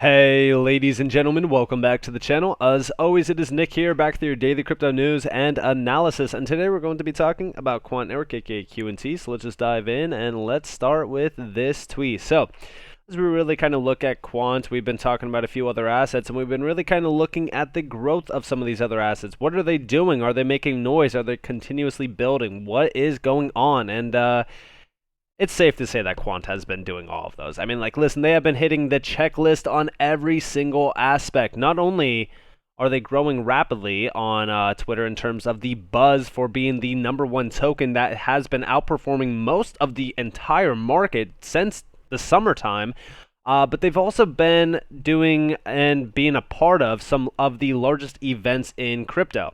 Hey ladies and gentlemen, welcome back to the channel. As always, it is Nick here, back with your daily crypto news and analysis. And today we're going to be talking about Quant Network, aka Q&T. So let's just dive in and let's start with this tweet. So as we really kind of look at Quant, we've been talking about a few other assets, and we've been really kind of looking at the growth of some of these other assets. What are they doing? Are they making noise? Are they continuously building? What is going on? And it's safe to say that Quant has been doing all of those. I mean, like, listen, they have been hitting the checklist on every single aspect. Not only are they growing rapidly on Twitter in terms of the buzz for being the number one token that has been outperforming most of the entire market since the summertime, but they've also been doing and being a part of some of the largest events in crypto.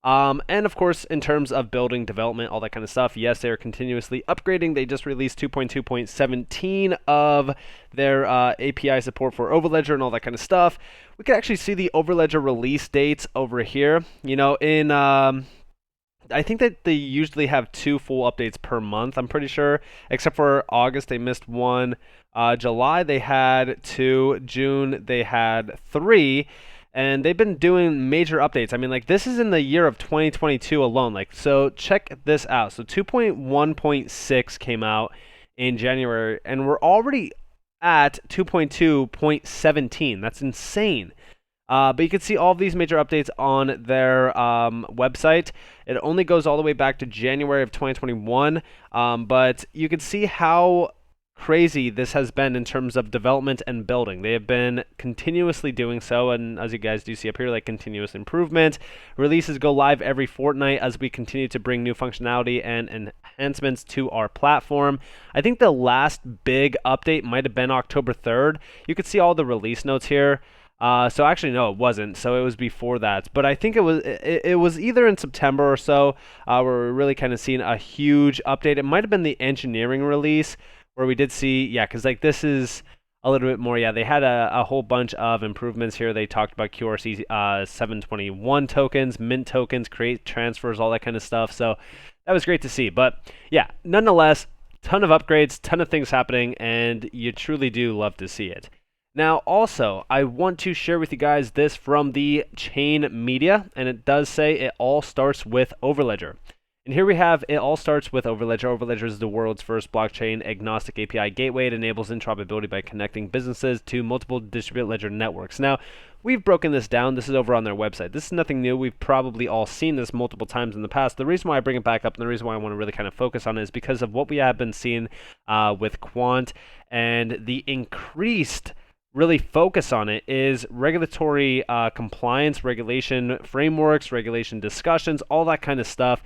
And of course, in terms of building, development, all that kind of stuff, yes, they are continuously upgrading. They just released 2.2.17 of their API support for Overledger and all that kind of stuff. We can actually see the Overledger release dates over here. You know, I think that they usually have 2 full updates per month, I'm pretty sure, except for August, they missed one. July, they had 2. June, they had 3. And they've been doing major updates. I mean, like, this is in the year of 2022 alone. Like, so check this out. So 2.1.6 came out in January, and we're already at 2.2.17. That's insane. But you can see all of these major updates on their website. It only goes all the way back to January of 2021. But you can see how crazy this has been in terms of development and building. They have been continuously doing so, and as you guys do see up here, like, continuous improvement. Releases go live every fortnight as we continue to bring new functionality and enhancements to our platform. I think the last big update might have been October 3rd. You could see all the release notes here. So actually, no, it wasn't. So it was before that. But I think it was either in September or so where we're really kind of seeing a huge update. It might have been the engineering release, where we did see, yeah, because like this is a little bit more, yeah, they had a whole bunch of improvements here. They talked about QRC 721 tokens, mint tokens, create transfers, all that kind of stuff. So that was great to see. But yeah, nonetheless, ton of upgrades, ton of things happening, and you truly do love to see it. Now, also, I want to share with you guys this from the Chain Media, and it does say it all starts with Overledger. And here we have, it all starts with Overledger. Overledger is the world's first blockchain agnostic API gateway. It enables interoperability by connecting businesses to multiple distributed ledger networks. Now, we've broken this down. This is over on their website. This is nothing new. We've probably all seen this multiple times in the past. The reason why I bring it back up and the reason why I want to really kind of focus on it is because of what we have been seeing with Quant, and the increased really focus on it is regulatory compliance, regulation frameworks, regulation discussions, all that kind of stuff.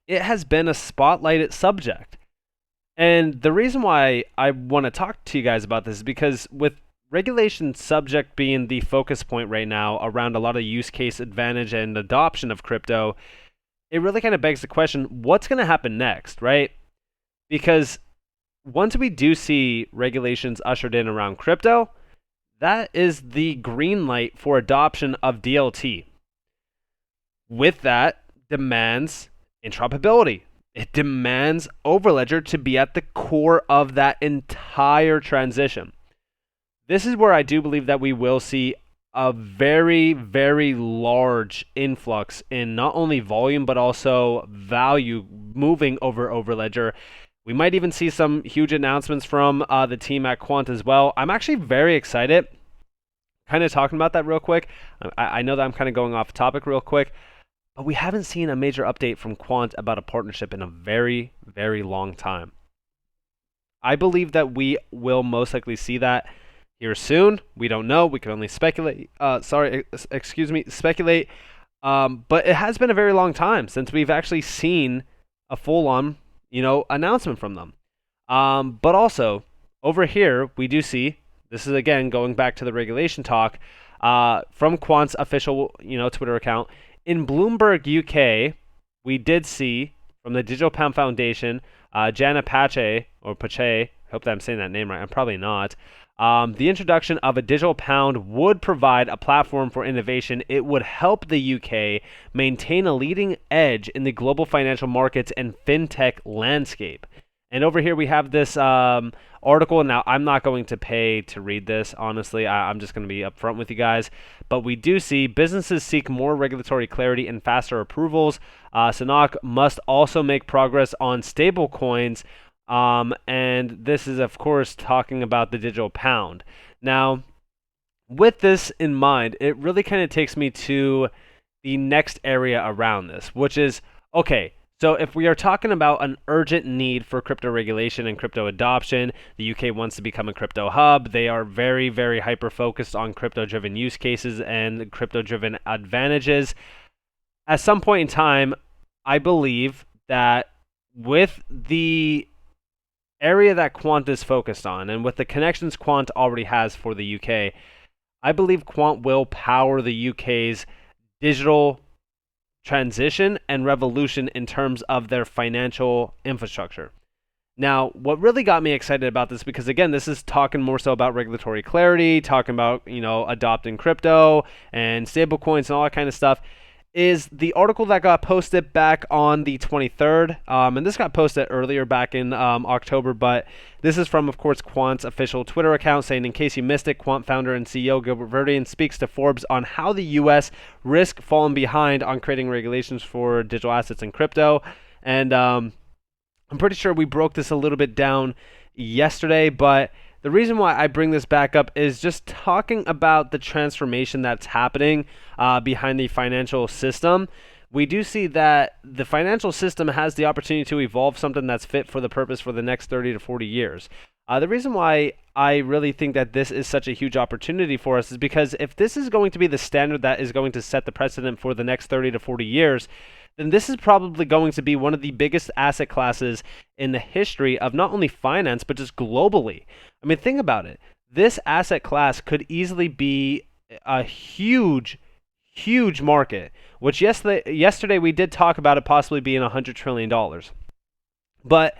It has been a spotlighted subject. And the reason why I want to talk to you guys about this is because with regulation subject being the focus point right now around a lot of use case advantage and adoption of crypto, it really kind of begs the question, what's going to happen next, right? Because once we do see regulations ushered in around crypto, that is the green light for adoption of DLT. With that demands interoperability. It demands Overledger to be at the core of that entire transition. This is where I do believe that we will see a very, very large influx in not only volume, but also value moving over Overledger. We might even see some huge announcements from the team at Quant as well. I'm actually very excited. Kind of talking about that real quick. I know that I'm kind of going off topic real quick, but we haven't seen a major update from Quant about a partnership in a very, very long time. I believe that we will most likely see that here soon. We don't know. We can only speculate. Speculate. But it has been a very long time since we've actually seen a full-on, announcement from them. But also, over here, we do see, this is again going back to the regulation talk, from Quant's official, Twitter account. In Bloomberg UK, we did see from the Digital Pound Foundation, Jana Pache, or Pache, I hope that I'm saying that name right, I'm probably not. The introduction of a digital pound would provide a platform for innovation. It would help the UK maintain a leading edge in the global financial markets and fintech landscape. And over here we have this article. Now, I'm not going to pay to read this, honestly. I'm just going to be upfront with you guys. But we do see businesses seek more regulatory clarity and faster approvals. Sunak must also make progress on stable coins. And this is, of course, talking about the digital pound. Now, with this in mind, it really kind of takes me to the next area around this, which is, okay, so if we are talking about an urgent need for crypto regulation and crypto adoption, the UK wants to become a crypto hub. They are very, very hyper focused on crypto-driven use cases and crypto-driven advantages. At some point in time, I believe that with the area that Quant is focused on and with the connections Quant already has for the UK, I believe Quant will power the UK's digital transition and revolution in terms of their financial infrastructure. Now, what really got me excited about this, because again, this is talking more so about regulatory clarity, talking about, adopting crypto and stablecoins and all that kind of stuff, is the article that got posted back on the 23rd. And this got posted earlier back in October, but this is from, of course, Quant's official Twitter account saying, in case you missed it, Quant founder and CEO Gilbert Verdian speaks to Forbes on how the U.S. risk falling behind on creating regulations for digital assets and crypto. And I'm pretty sure we broke this a little bit down yesterday, but the reason why I bring this back up is just talking about the transformation that's happening behind the financial system. We do see that the financial system has the opportunity to evolve something that's fit for the purpose for the next 30 to 40 years. The reason why I really think that this is such a huge opportunity for us is because if this is going to be the standard that is going to set the precedent for the next 30 to 40 years, then this is probably going to be one of the biggest asset classes in the history of not only finance, but just globally. I mean, think about it. This asset class could easily be a huge, huge market, which yesterday we did talk about it possibly being $100 trillion. But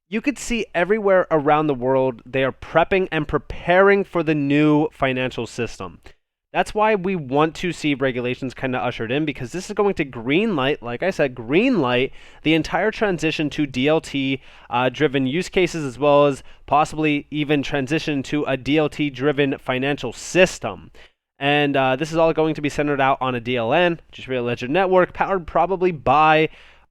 you could see everywhere around the world, they are prepping and preparing for the new financial system. That's why we want to see regulations kind of ushered in, because this is going to greenlight, like I said, greenlight the entire transition to DLT-driven use cases, as well as possibly even transition to a DLT-driven financial system. And this is all going to be centered out on a DLN, distributed ledger network, powered probably by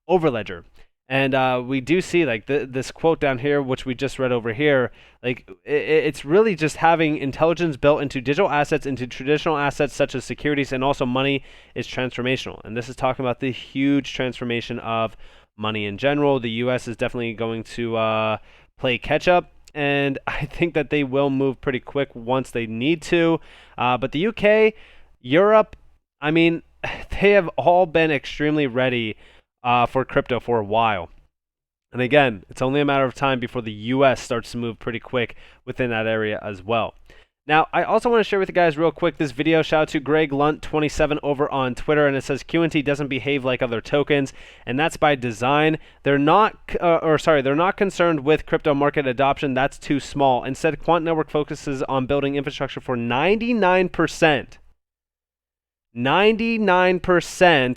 Overledger. And we do see like this quote down here, which we just read over here, like it's really just having intelligence built into digital assets, into traditional assets such as securities, and also money is transformational. And this is talking about the huge transformation of money in general. The U.S. is definitely going to play catch up, and I think that they will move pretty quick once they need to. But the UK, Europe, I mean, they have all been extremely ready for crypto for a while. And again, it's only a matter of time before the US starts to move pretty quick within that area as well. Now, I also want to share with you guys real quick this video. Shout out to Greg Lunt27 over on Twitter, and it says QNT doesn't behave like other tokens, and that's by design. They're not concerned with crypto market adoption. That's too small. Instead, Quant Network focuses on building infrastructure for 99%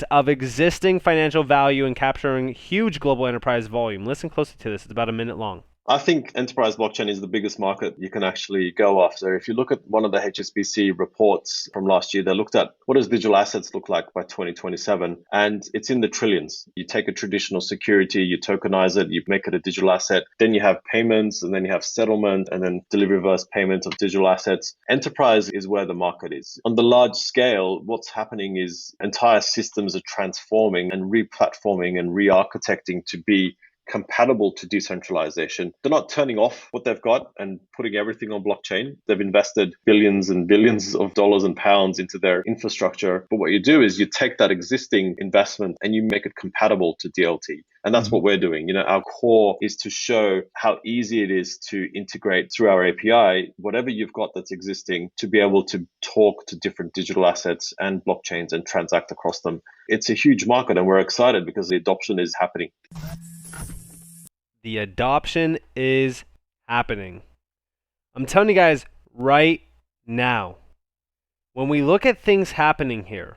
of existing financial value and capturing huge global enterprise volume. Listen closely to this. It's about a minute long. I think enterprise blockchain is the biggest market you can actually go after. If you look at one of the HSBC reports from last year, they looked at what does digital assets look like by 2027, and it's in the trillions. You take a traditional security, you tokenize it, you make it a digital asset, then you have payments, and then you have settlement, and then delivery reverse payment of digital assets. Enterprise is where the market is. On the large scale, what's happening is entire systems are transforming and re-platforming and re-architecting to be compatible to decentralization. They're not turning off what they've got and putting everything on blockchain. They've invested billions and billions of dollars and pounds into their infrastructure. But what you do is you take that existing investment and you make it compatible to DLT. And that's what we're doing. You know, our core is to show how easy it is to integrate through our API, whatever you've got that's existing, to be able to talk to different digital assets and blockchains and transact across them. It's a huge market, and we're excited because the adoption is happening. The adoption is happening. I'm telling you guys right now, when we look at things happening here,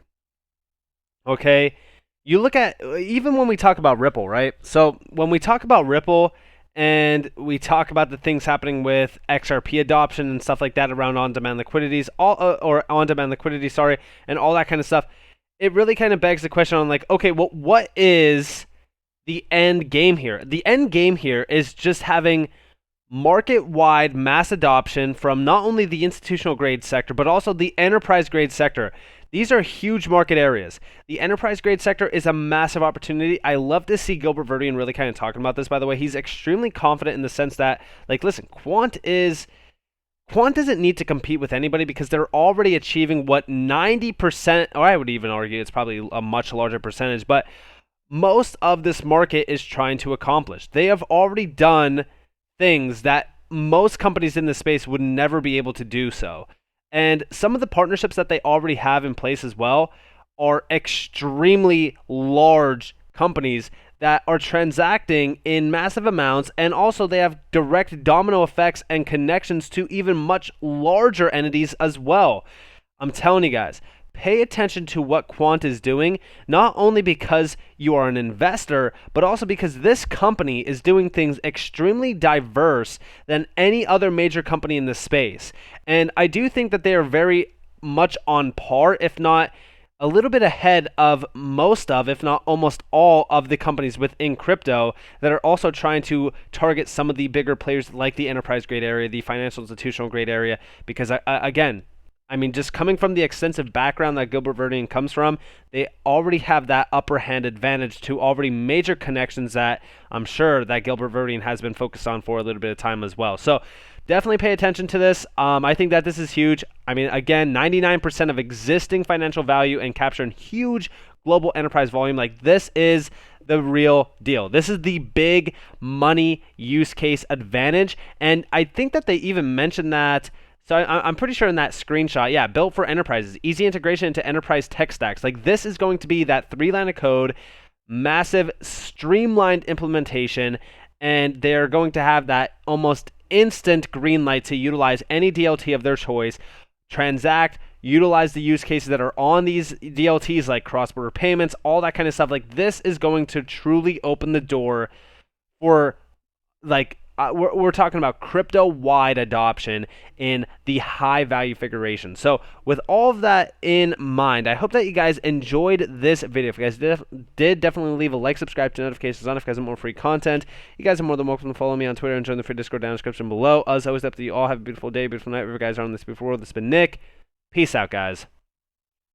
okay, you look at, even when we talk about Ripple, right? So when we talk about Ripple and we talk about the things happening with XRP adoption and stuff like that around on-demand liquidities, or on-demand liquidity, sorry, and all that kind of stuff. It really kind of begs the question on like, okay, well, what is the end game here? The end game here is just having market-wide mass adoption from not only the institutional grade sector, but also the enterprise grade sector. These are huge market areas. The enterprise grade sector is a massive opportunity. I love to see Gilbert Verdian really kind of talking about this, by the way. He's extremely confident in the sense that, like, listen, Quant doesn't need to compete with anybody because they're already achieving what 90%, or I would even argue it's probably a much larger percentage, but most of this market is trying to accomplish. They have already done things that most companies in this space would never be able to do so. And some of the partnerships that they already have in place as well are extremely large companies that are transacting in massive amounts, and also they have direct domino effects and connections to even much larger entities as well. I'm telling you guys, pay attention to what Quant is doing, not only because you are an investor, but also because this company is doing things extremely diverse than any other major company in this space. And I do think that they are very much on par, if not a little bit ahead of most of, if not almost all of the companies within crypto that are also trying to target some of the bigger players like the enterprise grade area, the financial institutional grade area, because again, I mean, just coming from the extensive background that Gilbert Verdian comes from, they already have that upper hand advantage to already major connections that I'm sure that Gilbert Verdian has been focused on for a little bit of time as well. So definitely pay attention to this. I think that this is huge. I mean, again, 99% of existing financial value and capturing huge global enterprise volume. Like, this is the real deal. This is the big money use case advantage. And I think that they even mentioned that. So I'm pretty sure in that screenshot, yeah, built for enterprises, easy integration into enterprise tech stacks. Like, this is going to be that 3-line of code, massive streamlined implementation, and they're going to have that almost instant green light to utilize any DLT of their choice, transact, utilize the use cases that are on these DLTs like cross-border payments, all that kind of stuff. Like, this is going to truly open the door for, like, we're talking about crypto-wide adoption in the high-value figuration. So with all of that in mind, I hope that you guys enjoyed this video. If you guys did, definitely leave a like, subscribe to notifications on if you guys want more free content. You guys are more than welcome to follow me on Twitter and join the free Discord down in the description below. As always, up to you all. Have a beautiful day, beautiful night. Wherever you guys are on this before. This has been Nick. Peace out, guys.